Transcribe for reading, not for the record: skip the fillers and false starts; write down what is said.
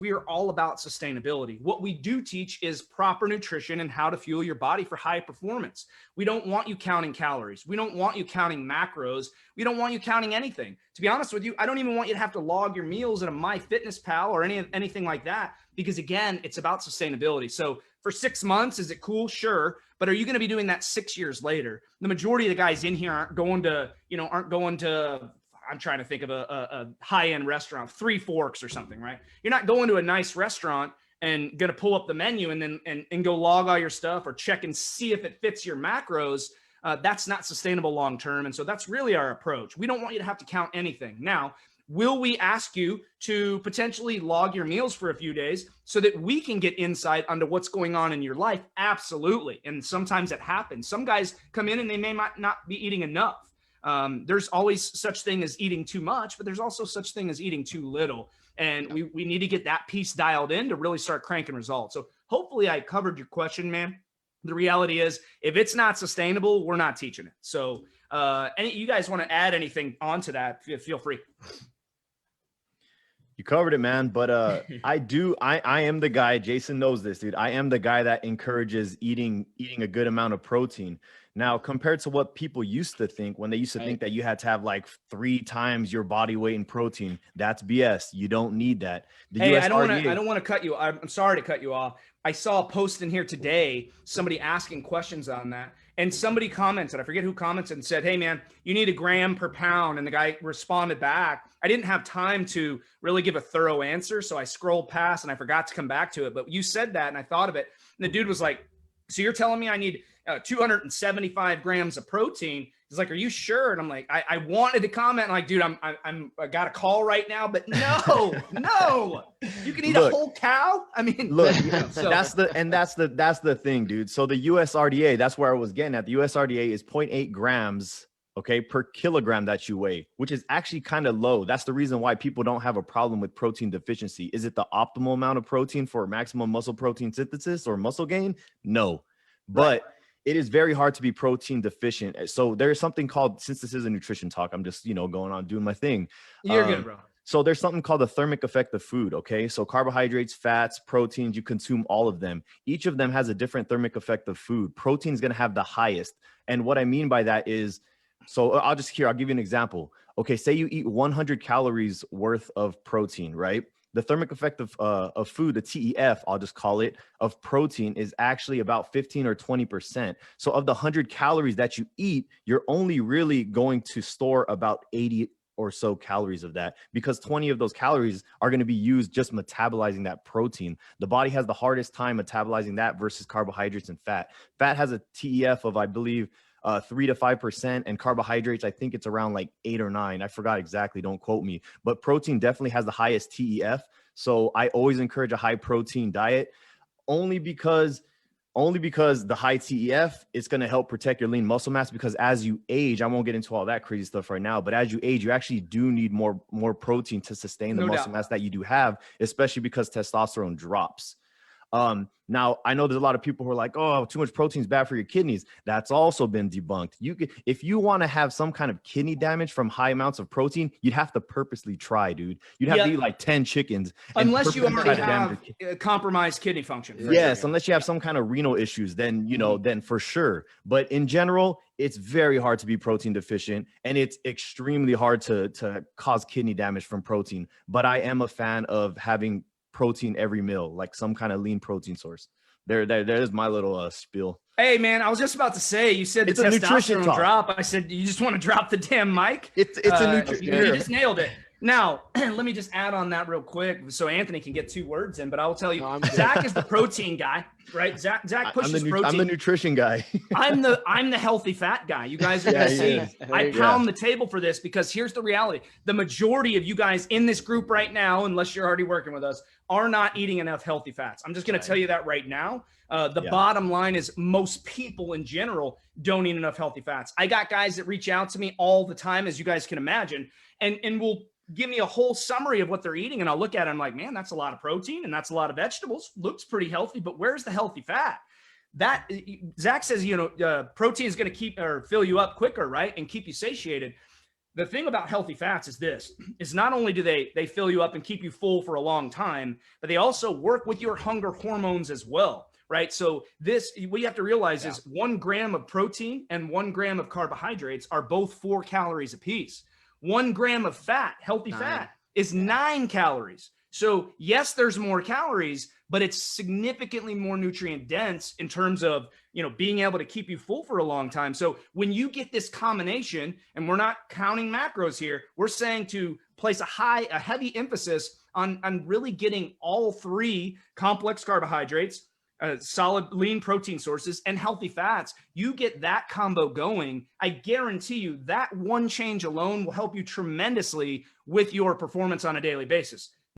we are all about sustainability. What we do teach is proper nutrition and how to fuel your body for high performance. We don't want you counting calories. We don't want you counting macros. We don't want you counting anything. To be honest with you, I don't even want you to have to log your meals at a MyFitnessPal or anything like that, because again, it's about sustainability. So for 6 months, is it cool? Sure. But are you going to be doing that 6 years later? The majority of the guys in here aren't going to, I'm trying to think of a high-end restaurant, Three Forks or something, right? You're not going to a nice restaurant and going to pull up the menu and then and go log all your stuff or check and see if it fits your macros. That's not sustainable long-term. And so that's really our approach. We don't want you to have to count anything. Now, will we ask you to potentially log your meals for a few days so that we can get insight onto what's going on in your life? Absolutely. And sometimes it happens. Some guys come in and they may not be eating enough. There's always such thing as eating too much, but there's also such thing as eating too little. And we need to get that piece dialed in to really start cranking results. So hopefully I covered your question, man. The reality is, if it's not sustainable, we're not teaching it. So you guys want to add anything onto that, feel free. You covered it, man. But I am the guy, Jason knows this, dude. I am the guy that encourages eating a good amount of protein. Now, compared to what people used to think, when they used to think that you had to have like 3 times your body weight in protein, that's BS. You don't need that. I don't want to cut you. I'm sorry to cut you off. I saw a post in here today, somebody asking questions on that. And somebody commented, I forget who commented, and said, hey, man, you need a gram per pound. And the guy responded back. I didn't have time to really give a thorough answer, so I scrolled past and I forgot to come back to it. But you said that, and I thought of it. And the dude was like, so you're telling me I need 275 grams of protein? He's like, are you sure? And I'm like, I wanted to comment like, dude, I got a call right now, but no, you can eat a whole cow. I mean, look, that's the thing, dude. So the USRDA, that's where I was getting at. The USRDA is 0.8 grams, okay, per kilogram that you weigh, which is actually kind of low. That's the reason why people don't have a problem with protein deficiency. Is it the optimal amount of protein for maximum muscle protein synthesis or muscle gain? No, but it is very hard to be protein deficient. So there's something called, since this is a nutrition talk, I'm just, going on doing my thing. You're good, bro. So there's something called the thermic effect of food. Okay. So carbohydrates, fats, proteins, you consume all of them. Each of them has a different thermic effect of food. Protein is going to have the highest. And what I mean by that is, so I'll give you an example. Okay. Say you eat 100 calories worth of protein, right? The thermic effect of food, the TEF, I'll just call it, of protein is actually about 15 or 20%. So of the 100 calories that you eat, you're only really going to store about 80 or so calories of that, because 20 of those calories are going to be used just metabolizing that protein. The body has the hardest time metabolizing that versus carbohydrates and fat. Fat has a TEF of, I believe, 3 to 5%, and carbohydrates, I think it's around like 8 or 9. I forgot exactly, don't quote me, but protein definitely has the highest TEF. So I always encourage a high protein diet, only because the high TEF is going to help protect your lean muscle mass, because as you age, I won't get into all that crazy stuff right now, but as you age, you actually do need more protein to sustain the muscle mass that you do have, especially because testosterone drops. Now I know there's a lot of people who are like, oh, too much protein is bad for your kidneys. That's also been debunked. If you want to have some kind of kidney damage from high amounts of protein, you'd have to purposely try, dude. You'd have to eat like 10 chickens. Unless you already have compromised kidney function. Yes. Unless you have some kind of renal issues, then, then for sure. But in general, it's very hard to be protein deficient, and it's extremely hard to cause kidney damage from protein. But I am a fan of having protein every meal, like some kind of lean protein source. There's my little spiel. Hey man, I was just about to say, you said it's a nutrition drop. I said, you just want to drop the damn mic. It's a nutrition. You just nailed it. Now, let me just add on that real quick so Anthony can get 2 words in, but I will tell you, Zach is the protein guy, right? Zach pushes protein. I'm the nutrition guy. I'm the healthy fat guy. You guys are going to see. I pound the table for this, because here's the reality. The majority of you guys in this group right now, unless you're already working with us, are not eating enough healthy fats. I'm just going to tell you that right now. The bottom line is most people in general don't eat enough healthy fats. I got guys that reach out to me all the time, as you guys can imagine, and will give me a whole summary of what they're eating. And I'll look at it, I'm like, man, that's a lot of protein and that's a lot of vegetables. Looks pretty healthy, but where's the healthy fat? That Zach says, protein is going to keep or fill you up quicker, right? And keep you satiated. The thing about healthy fats is this, is not only do they fill you up and keep you full for a long time, but they also work with your hunger hormones as well, right? So this, what you have to realize is 1 gram of protein and 1 gram of carbohydrates are both 4 calories apiece. 1 gram of fat, healthy fat, is 9 calories. So yes, there's more calories, but it's significantly more nutrient dense in terms of, you know, being able to keep you full for a long time. So when you get this combination, and we're not counting macros here, we're saying to place a heavy emphasis on really getting all 3 complex carbohydrates, solid lean protein sources, and healthy fats. You get that combo going, I guarantee you that one change alone will help you tremendously with your performance on a daily basis.